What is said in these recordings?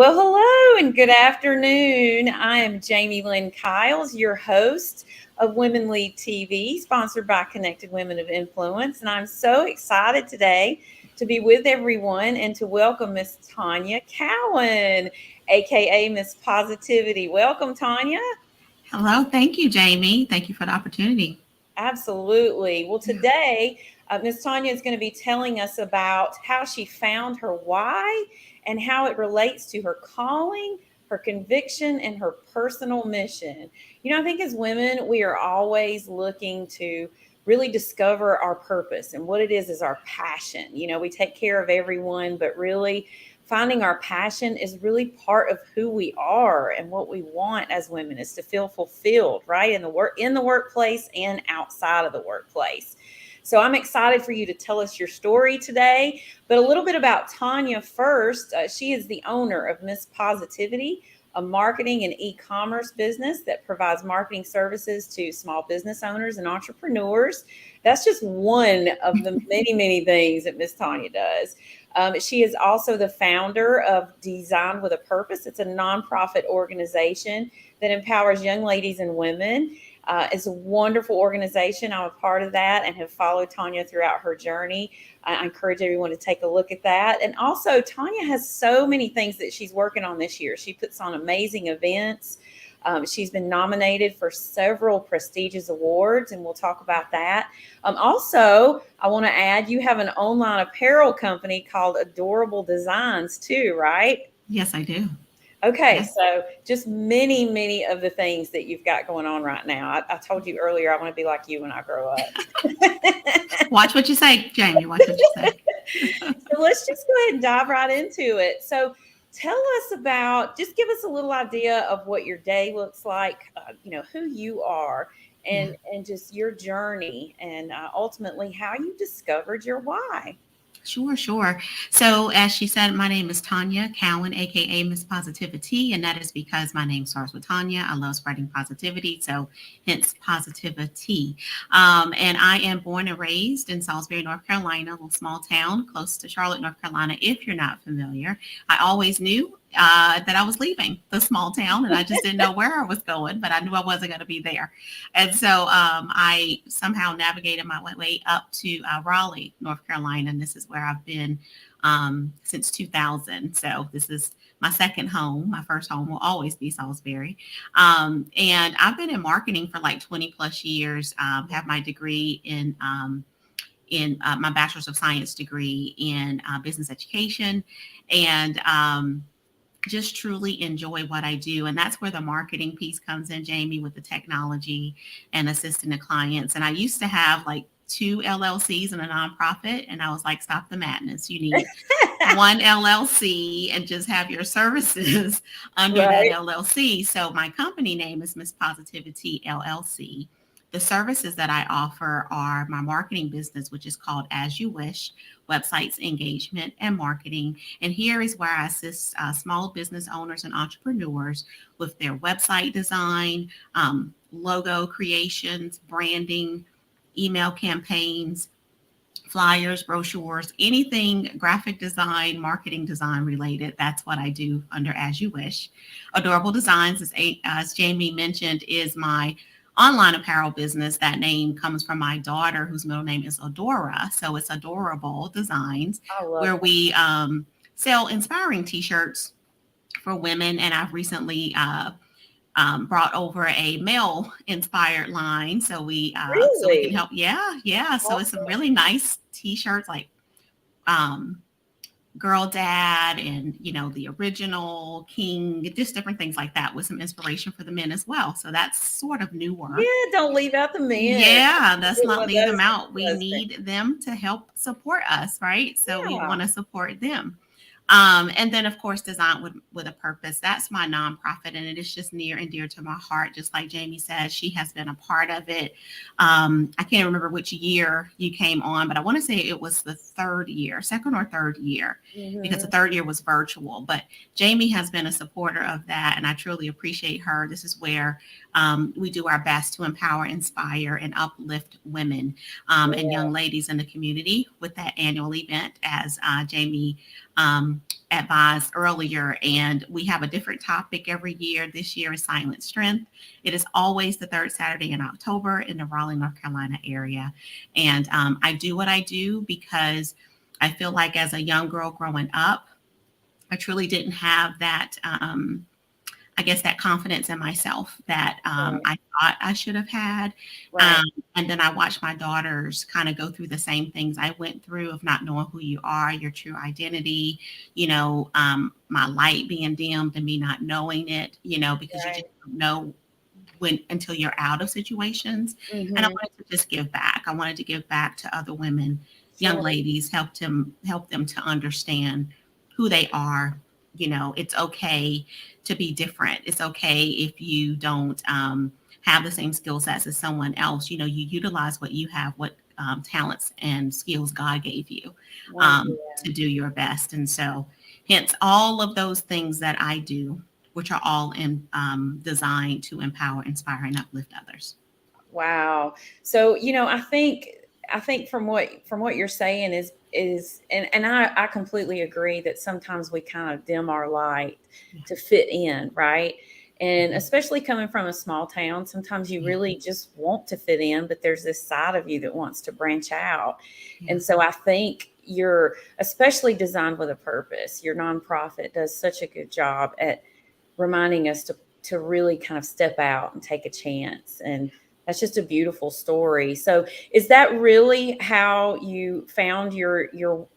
Well, hello and good afternoon. I am Jamie Lynn Kiles, your host of Women Lead TV, sponsored by Connected Women of Influence. And I'm so excited today to be with everyone and to welcome Miss Tanya Cowan, aka Miss Positivity. Welcome, Tanya. Hello, thank you, Jamie. Thank you for the opportunity. Absolutely. Well, today, Ms. Tanya is going to be telling us about how she found her why and how it relates to her calling, her conviction, and her personal mission. I think as women, we are always looking to really discover our purpose and what it is our passion. We take care of everyone, but really finding our passion is really part of who we are, and what we want as women is to feel fulfilled, right, in the workplace and outside of the workplace. So I'm excited for you to tell us your story today. But a little bit about Tanya first. She is the owner of Miss Positivity, a marketing and e-commerce business that provides marketing services to small business owners and entrepreneurs. That's just one of the many, many things that Miss Tanya does. She is also the founder of Design with a Purpose. It's a nonprofit organization that empowers young ladies and women. It's a wonderful organization. I'm a part of that and have followed Tanya throughout her journey. I encourage everyone to take a look at that. And also, Tanya has so many things that she's working on this year. She puts on amazing events. She's been nominated for several prestigious awards, and we'll talk about that. Also, I want to add you have an online apparel company called Adorable Designs, too, right? Yes, I do. Okay, Yes. so just many, many of the things that you've got going on right now. I told you earlier I want to be like you when I grow up. Watch what you say, Jamie. Watch what you say. So let's just go ahead and dive right into it. So tell us about, just give us a little idea of what your day looks like, who you are, Yeah. and just your journey, and ultimately how you discovered your why. Sure, sure. So, as she said, my name is Tanya Cowan, aka Miss Positivity, and that is because my name starts with Tanya. I love spreading positivity, so hence positivity. And I am born and raised in Salisbury, North Carolina, a little small town close to Charlotte, North Carolina. If you're not familiar, I always knew that I was leaving the small town, and I just didn't know where I was going, but I knew I wasn't going to be there. And so I somehow navigated my way up to Raleigh, North Carolina, and this is where I've been since 2000. So this is my second home. My first home will always be Salisbury. And I've been in marketing for like 20 plus years. Have my degree in my bachelor's of science degree in business education, and just truly enjoy what I do. And that's where the marketing piece comes in, Jamie, with the technology and assisting the clients. And I used to have like two LLCs and a nonprofit. And I was like, stop the madness. You need one LLC and just have your services under that Right. LLC. So my company name is Miss Positivity LLC. The services that I offer are my marketing business, which is called As You Wish, websites, engagement, and marketing. And here is where I assist small business owners and entrepreneurs with their website design, logo creations, branding, email campaigns, flyers, brochures, anything graphic design, marketing design related. That's what I do under As You Wish. Adorable Designs, as Jamie mentioned, is my online apparel business. That name comes from my daughter, whose middle name is Adora. So it's Adorable Designs, I love where that. we sell inspiring t-shirts for women. And I've recently brought over a male inspired line, so we can Really? help. Yeah. So it's some Awesome. really nice t-shirts like um, Girl Dad and the original King, just different things like that with some inspiration for the men as well. So that's sort of newer. Yeah, don't leave out the men. Yeah, let's Get one not of leave those them for out. We your husband. need them to help support us, right? So we Yeah. want to support them. And then, of course, Design with a Purpose. That's my nonprofit, and it is just near and dear to my heart. Just like Jamie said, she has been a part of it. I can't remember which year you came on, but I want to say it was the third year, second or third year, because the Hmm. third year was virtual. But Jamie has been a supporter of that, and I truly appreciate her. This is where we do our best to empower, inspire, and uplift women and young ladies in the community with that annual event, as Jamie advised earlier, and we have a different topic every year. This year is Silent Strength. It is always the third Saturday in October in the Raleigh, North Carolina area. And I do what I do because I feel like as a young girl growing up, I truly didn't have that, I guess, that confidence in myself that Right. I thought I should have had. Right. And then I watched my daughters kind of go through the same things I went through of not knowing who you are, your true identity, my light being dimmed and me not knowing it, because you Right. just don't know until you're out of situations. And I Mm-hmm. wanted to just give back. I wanted to give back to other women, young Sure. ladies, help them to understand who they are. It's okay to be different. It's okay if you don't have the same skill sets as someone else. You utilize what you have, what talents and skills God gave you Wonderful. to do your best. And so, hence, all of those things that I do, which are all designed to empower, inspire, and uplift others. Wow. So, I think from what you're saying is and I completely agree that sometimes we kind of dim our light Yeah. to fit in, right? And Mhm. especially coming from a small town, sometimes you Yeah. really just want to fit in, but there's this side of you that wants to branch out. Yeah. And so I think you're especially designed with a purpose. Your nonprofit does such a good job at reminding us to really kind of step out and take a chance. And that's just a beautiful story. So is that really how you found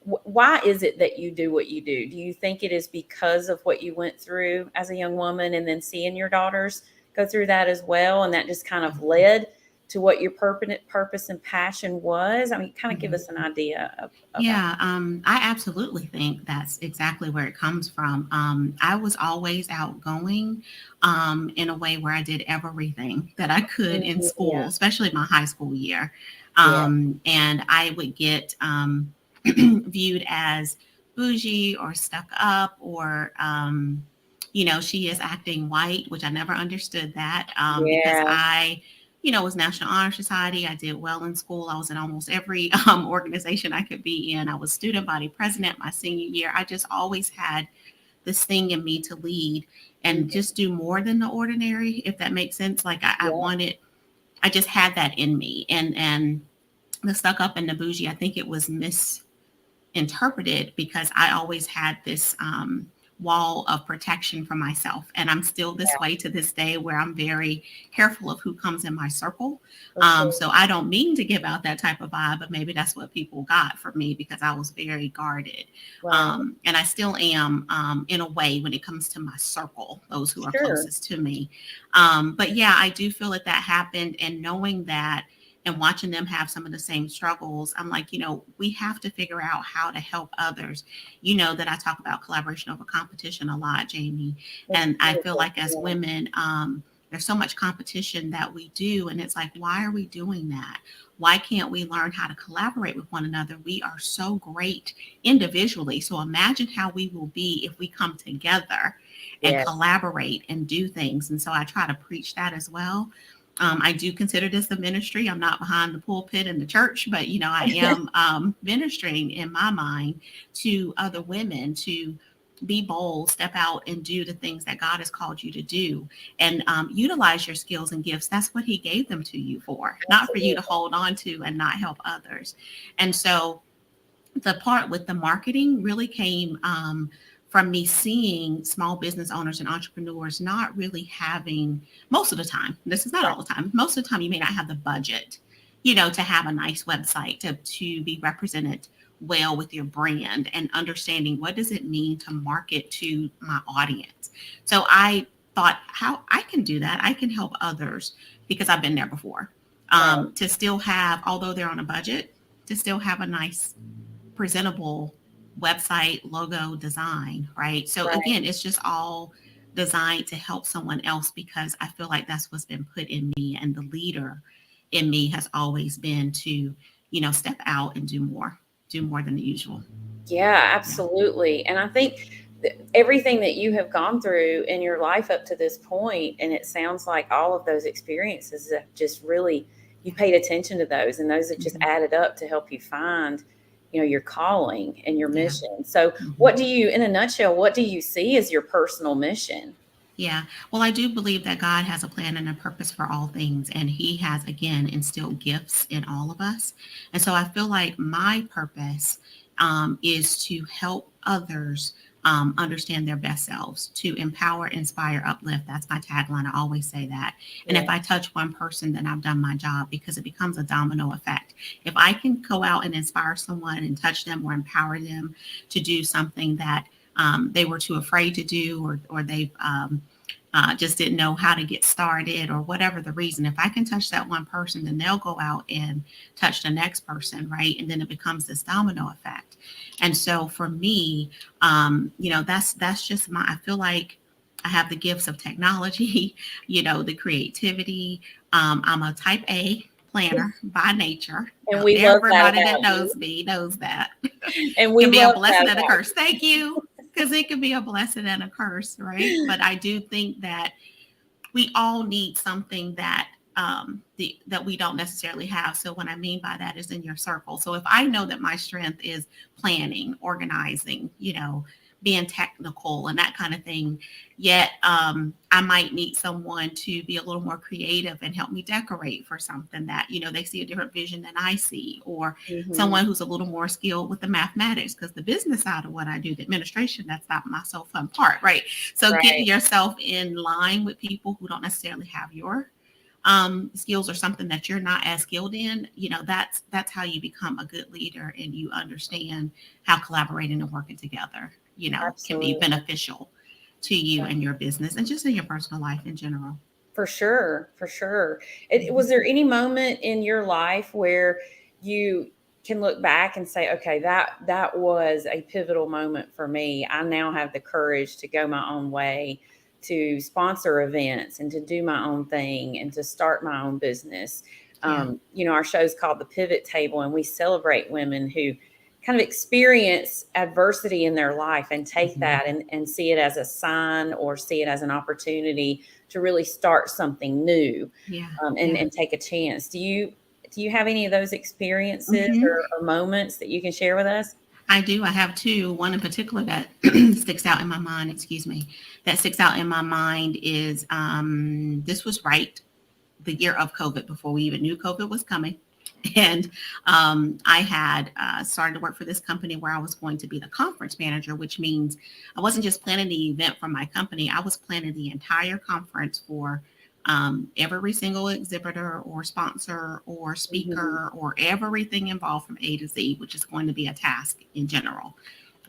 why is it that you do what you do? Do you think it is because of what you went through as a young woman and then seeing your daughters go through that as well, and that just kind of led to what your purpose and passion was? I mean, kind of give Mhm. us an idea of that. Yeah, I absolutely think that's exactly where it comes from. I was always outgoing in a way where I did everything that I could in Mhm. Yeah. school, especially my high school year. Yeah. And I would get viewed as bougie or stuck up or, she is acting white, which I never understood that because Yeah. I was National Honor Society. I did well in school. I was in almost every organization I could be in. I was student body president my senior year. I just always had this thing in me to lead and Mhm. just do more than the ordinary, if that makes sense. Like Yeah. I just had that in me. And the stuck up and the bougie, I think it was misinterpreted because I always had this wall of protection for myself. And I'm still this way to this day where I'm very careful of who comes in my circle. For sure. So I don't mean to give out that type of vibe, but maybe that's what people got from me because I was very guarded. Right. And I still am in a way when it comes to my circle, those who are Sure. closest to me. But yeah, I do feel that happened. And knowing that and watching them have some of the same struggles, I'm like, we have to figure out how to help others. You know that I talk about collaboration over competition a lot, Jamie. That's And I feel beautiful. like as Yeah. women, there's so much competition that we do. And it's like, why are we doing that? Why can't we learn how to collaborate with one another? We are so great individually. So imagine how we will be if we come together and Yes. collaborate and do things. And so I try to preach that as well. I do consider this a ministry. I'm not behind the pulpit in the church, but I am ministering in my mind to other women to be bold, step out and do the things that God has called you to do and utilize your skills and gifts. That's what he gave them to you for, not for you to Absolutely. hold on to and not help others. And so the part with the marketing really came from me seeing small business owners and entrepreneurs not really having, most of the time, this is not Right. all the time, most of the time you may not have the budget, to have a nice website to be represented well with your brand and understanding what does it mean to market to my audience. So I thought how I can do that. I can help others because I've been there before. Right. To still have, although they're on a budget, to still have a nice presentable website logo design, right? So Right. again, it's just all designed to help someone else because I feel like that's what's been put in me, and the leader in me has always been to, step out and do more than the usual. Yeah, Yeah. absolutely. And I think everything that you have gone through in your life up to this point, and it sounds like all of those experiences have just really, you Yeah. paid attention to those, and those have just Mhm. added up to help you find your calling and your Yeah. mission. So Mhm. in a nutshell, what do you see as your personal mission? Yeah. Well, I do believe that God has a plan and a purpose for all things. And He has, again, instilled gifts in all of us. And so I feel like my purpose is to help others understand their best selves, to empower, inspire, uplift. That's my tagline. I always say that. And Yeah. if I touch one person, then I've done my job because it becomes a domino effect. If I can go out and inspire someone and touch them or empower them to do something that they were too afraid to do, or they just didn't know how to get started, or whatever the reason. If I can touch that one person, then they'll go out and touch the next person, right? And then it becomes this domino effect. And so for me, that's just my. I feel like I have the gifts of technology, the creativity. I'm a type A planner by nature. And we love that Everybody that about you. knows me knows that. And we Can be a love blessing that and a about curse. Thank you. Because it can be a blessing and a curse, right? you. But I do think that we all need something that that we don't necessarily have. So what I mean by that is in your circle. So if I know that my strength is planning, organizing, being technical and that kind of thing, yet I might need someone to be a little more creative and help me decorate for something that, they see a different vision than I see, or Mhm. someone who's a little more skilled with the mathematics, because the business side of what I do, the administration, that's not my so fun part, right? So getting Right. yourself in line with people who don't necessarily have your skills, or something that you're not as skilled in, that's how you become a good leader, and you understand how collaborating and working together, can be Absolutely. beneficial to you and your business and just in your personal life in general. For sure, for sure. Mhm. Was there any moment in your life where you can look back and say, okay, that was a pivotal moment for me. I now have the courage to go my own way, to sponsor events and to do my own thing and to start my own business. Yeah. Our show is called The Pivot Table, and we celebrate women who kind of experience adversity in their life and take Mhm. that and see it as a sign or see it as an opportunity to really start something new, Yeah. and Yeah. and take a chance. Do you have any of those experiences Mhm. or moments that you can share with us? I do. I have two. One in particular that sticks out in my mind, excuse me, that sticks out in my mind is this was right the year of COVID, before we even knew COVID was coming. And I had started to work for this company where I was going to be the conference manager, which means I wasn't just planning the event for my company, I was planning the entire conference for every single exhibitor or sponsor or Mhm. speaker or everything involved from A to Z, which is going to be a task in general.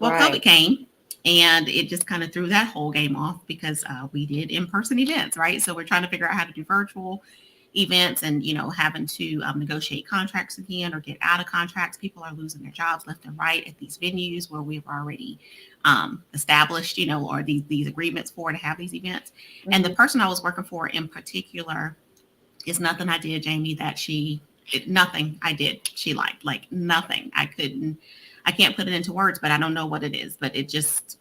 Well, Right. COVID came and it just kind of threw that whole game off, because we did in-person events, right? So we're trying to figure out how to do virtual events, and having to negotiate contracts again or get out of contracts. People are losing their jobs left and right at these venues where we've already established, or these agreements for to have these events. And the Mhm. person I was working for in particular, is nothing I did, Jamie, that nothing I did she liked, like nothing. I can't put it into words, but I don't know what it is, but it just,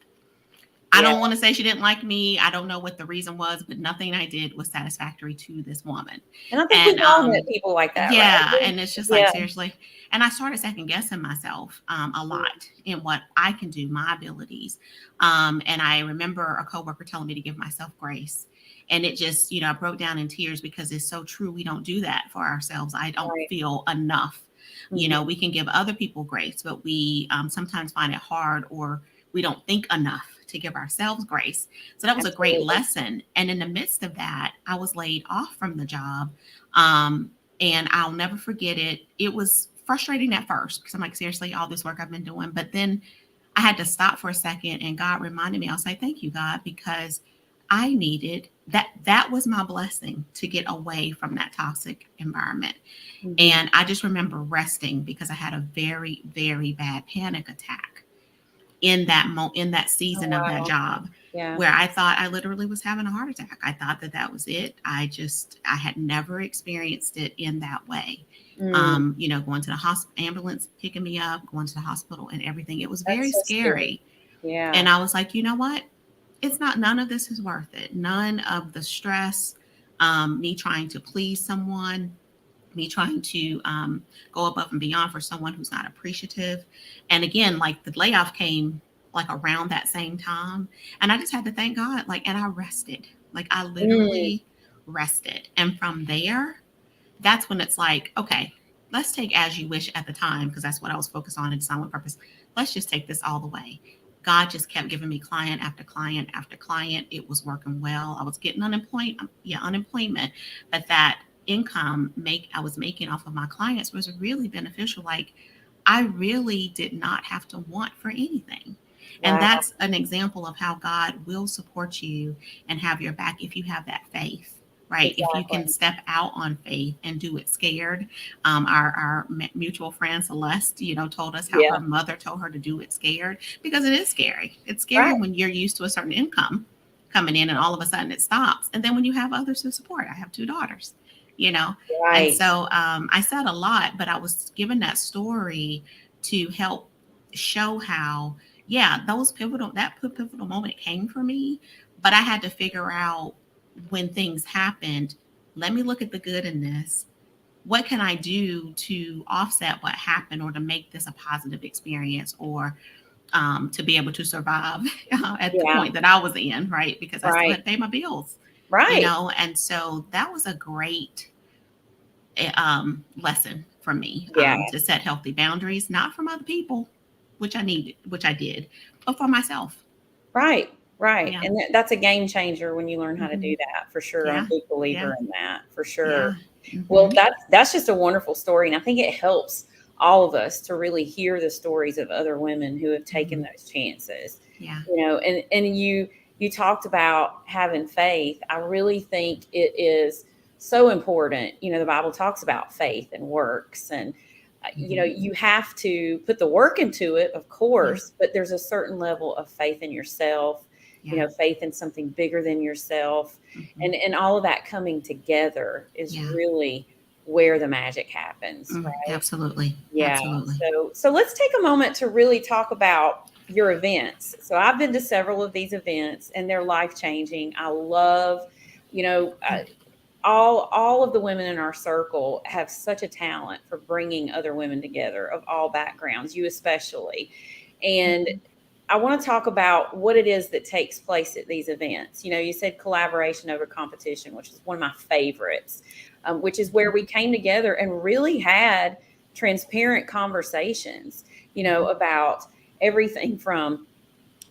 I Yeah. don't want to say she didn't like me. I don't know what the reason was, but nothing I did was satisfactory to this woman. And I think And we've all met people like that, yeah, right? and it's just like, Yeah. seriously. And I started second guessing myself a lot in what I can do, my abilities. And I remember a coworker telling me to give myself grace. And it just, I broke down in tears, because it's so true. We don't do that for ourselves. I don't Right. feel enough. Mhm. We can give other people grace, but we sometimes find it hard, or we don't think enough to give ourselves grace. So that was a great Absolutely. lesson. And in the midst of that, I was laid off from the job. Um, and I'll never forget it. It was frustrating at first, because I'm like, seriously, all this work I've been doing. But then I had to stop for a second, and God reminded me. I was like, thank you, God, because I needed that. That was my blessing, to get away from that toxic environment. Mhm. And I just remember resting, because I had a very, very bad panic attack in that Oh, season of that wow. job, Yeah. where I thought I literally was having a heart attack. I thought that was it. I had never experienced it in that way. Mm, Going to the hospital, ambulance picking me up, going to the hospital and everything. It was very that's so scary. scary. Yeah. And I was like, you know what? It's not, none of this is worth it. None of the stress, me trying to please someone, me trying to go above and beyond for someone who's not appreciative. And again, like the layoff came like around that same time. And I just had to thank God, like, and I rested. Like I Mm, literally rested. And from there, that's when it's like, okay, let's take As You Wish at the time, because that's what I was focused on in Design with Purpose. Let's just take this all the way. God just kept giving me client after client after client. It was working well. I was getting unemployment, but that income I was making off of my clients was really beneficial. Like I really did not have to want for anything. And wow. that's an example of how God will support you and have your back if you have that faith, right? If you can Exactly. step out on faith and do it scared. Our mutual friend Celeste, told us how Yeah. her mother told her to do it scared, because it is scary. It's scary Right. when you're used to a certain income coming in and all of a sudden it stops. And then when you have others to support, I have 2 daughters, you know. And Right. so I said a lot, but I was given that story to help show how, yeah, that pivotal moment came for me, but I had to figure out when things happened, let me look at the good in this. What can I do to offset what happened or to make this a positive experience, or to be able to survive at the Yeah. point that I was in, right? Because I still Right. had to pay my bills, Right. and so that was a great lesson for me, Yeah. to set healthy boundaries, not from other people, which I did, but for myself. Right. Right. Yeah. And that's a game changer when you learn how to do Hmm. that, for sure. I'm a Yeah. big Yeah. believer in that, for sure. Yeah. Well, Hmm. that's just a wonderful story, and I think it helps all of us to really hear the stories of other women who have taken Hmm. those chances. Yeah. And you talked about having faith. I really think it is so important. The Bible talks about faith and works, and Hmm. you have to put the work into it, of Yeah. course, but there's a certain level of faith in yourself, Yeah. faith in something bigger than yourself, Hmm. and all of that coming together is Yeah. really where the magic happens, right? Absolutely. Yeah. Absolutely. So let's take a moment to really talk about your events. So I've been to several of these events, and they're life changing. I love, you know, uh, all of the women in our circle have such a talent for bringing other women together of all backgrounds, you especially. And Mhm. I want to talk about what it is that takes place at these events. You said collaboration over competition, which is one of my favorites, which is where we came together and really had transparent conversations, Mhm. about everything from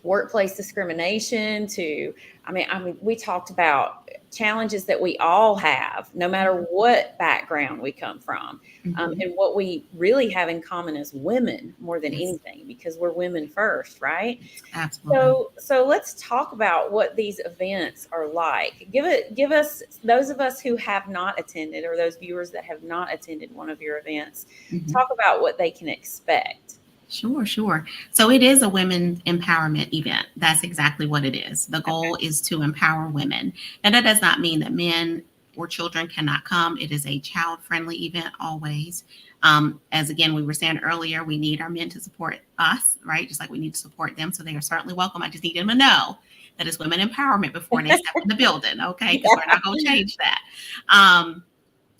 workplace discrimination to, I mean, we talked about challenges that we all have, no matter what background we come from, Mhm. and what we really have in common as women more than Yes. anything, because we're women first, right? Yes. Absolutely. So let's talk about what these events are like. Give us, those of us who have not attended, or those viewers that have not attended one of your events, Mhm. talk about what they can expect. Sure, sure. So it is a women empowerment event. That's exactly what it is. The Okay. goal is to empower women. And that does not mean that men or children cannot come. It is a child friendly event always. As again, we were saying earlier, we need our men to support us, right? Just like we need to support them. So they are certainly welcome. I just need them to know that it's women empowerment before they step in the building, okay? Because we're not going to change that. Um,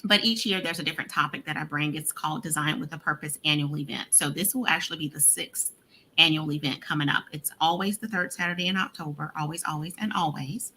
but each year there's a different topic that I bring. It's called Design with a Purpose annual event. So this will actually be the 6th annual event coming up. It's always the third Saturday in October, always, always, and always.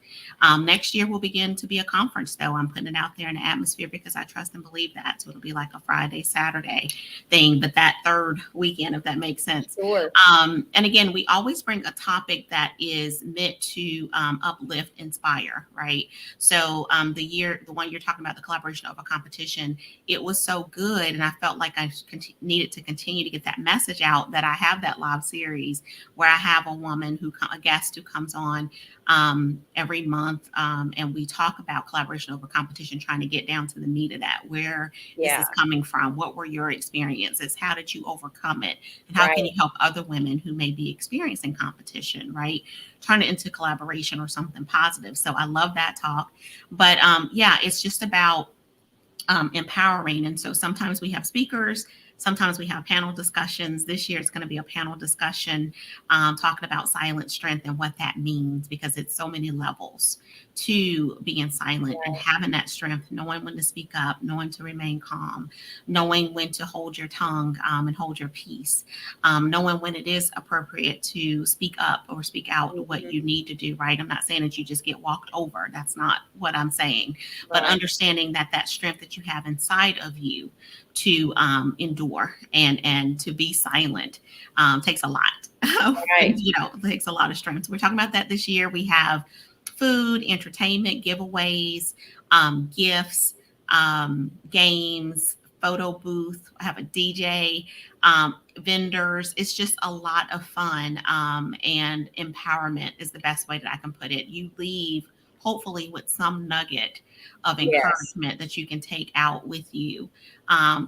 Next year will begin to be a conference, though. I'm putting it out there in the atmosphere because I trust and believe that. So it'll be like a Friday, Saturday thing, but that third weekend, if that makes sense. Sure. And again, we always bring a topic that is meant to uplift, inspire, right? So the one you're talking about, the collaboration over competition, it was so good, and I felt like I needed to continue to get that message out, that I have that live series where I have a guest who comes on every month, and we talk about collaboration over competition, trying to get down to the meat of that. Where is Yeah. this coming from? What were your experiences? How did you overcome it? And how can Right. you help other women who may be experiencing competition, right? Turn it into collaboration or something positive. So I love that talk. But yeah, it's just about empowering. And so sometimes we have speakers, sometimes we have panel discussions. This year it's going to be a panel discussion talking about silent strength and what that means, because it's so many levels to being silent and Right. having that strength, knowing when to speak up, knowing to remain calm, knowing when to hold your tongue and hold your peace, knowing when it is appropriate to speak up or speak out what Mhm. you need to do, right? I'm not saying that you just get walked over. That's not what I'm saying, but Right. understanding that that strength that you have inside of you to endure and to be silent takes a lot. Right. It takes a lot of strength. So we're talking about that this year. We have food, entertainment, giveaways, gifts, games, photo booth. I have a DJ, vendors. It's just a lot of fun, and empowerment is the best way that I can put it. You leave hopefully with some nugget of Yes. encouragement that you can take out with you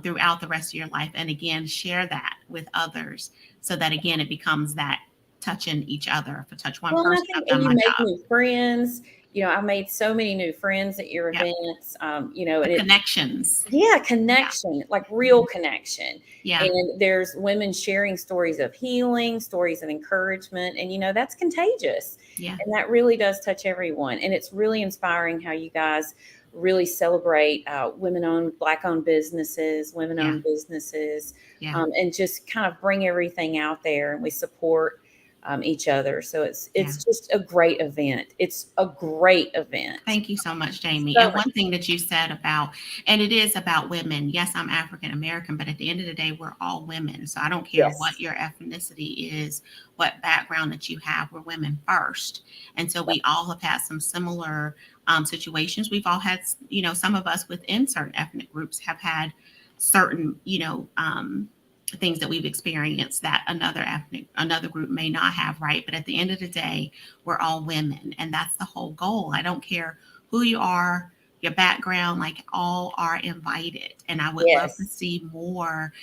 throughout the rest of your life. And again, share that with others so that again, it becomes that touching each other. If I touch one Well, and I person, think, I've and done you my make job. new friends. I made so many new friends at your Yep. events. The And it, connections. yeah, Yeah. connection, like real connection. Yeah. And there's women sharing stories of healing, stories of encouragement, and that's contagious. Yeah. And that really does touch everyone. And it's really inspiring how you guys really celebrate women-owned, Black-owned businesses, Yeah. women-owned businesses, Yeah. and just kind of bring everything out there. And we support each other. So it's Yeah. it's just a great event. It's a great event. Thank you so much, Jamie. So And one thing that you said about, and it is about women. Yes, I'm African American, but at the end of the day, we're all women. So I don't care what yes, your ethnicity is, what background that you have, we're women first. And so we all have had some similar situations. We've all had, some of us within certain ethnic groups have had certain, things that we've experienced that another group may not have, right? But at the end of the day, we're all women, and that's the whole goal. I don't care who you are, your background, like all are invited. And I would love to yes. see more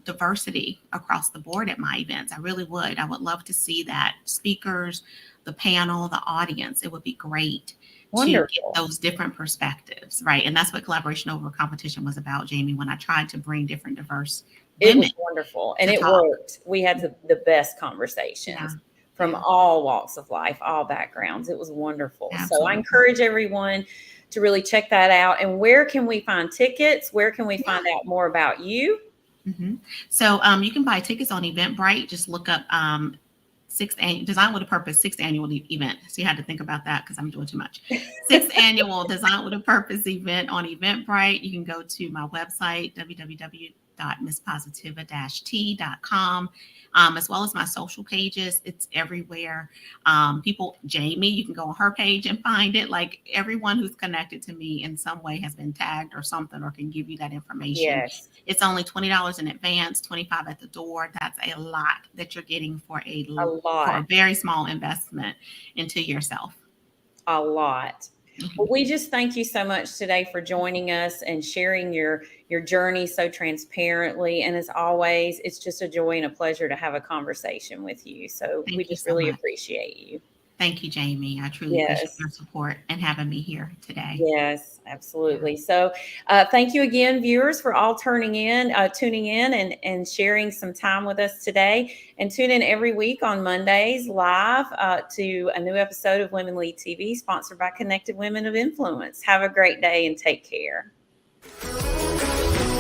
diversity across the board at my events. I really would. I would love to see that speakers, the panel, the audience. It would be great to get Wonderful. those different perspectives, right? And that's what collaboration over competition was about, Jamie, when I tried to bring different diverse It women was wonderful, and to it talk. worked. We had the best Yeah, conversations from yeah, all walks of life, all backgrounds. It was wonderful. So I absolutely. encourage everyone to really check that out. And where can we find tickets? Where can we Yeah. find out more about you? So you can buy tickets on Eventbrite. Just look up Design with a Purpose sixth annual event. So you had to think about that because I'm doing too much. Sixth annual Design with a Purpose event on Eventbrite. You can go to my website www.misspositiva-t.com, as well as my social pages. It's everywhere. Jamie, you can go on her page and find it. Like everyone who's connected to me in some way has been tagged or something, or can give you that information. Yes, It's only $20 in advance, $25 at the door. That's a lot that you're getting for a for a lot. very small investment into yourself. A lot. Well, Mhm. we just thank you so much today for joining us and sharing your journey so transparently. And as always, it's just a joy and a pleasure to have a conversation with you. So we Thank you just so really much. appreciate you. Thank you, Jamie. I truly appreciate Yes. your support and having me here today. Yes, Yeah. absolutely. So, thank you again, viewers, for all tuning in, and sharing some time with us today. And tune in every week on Mondays live to a new episode of Women Lead TV, sponsored by Connected Women of Influence. Have a great day and take care.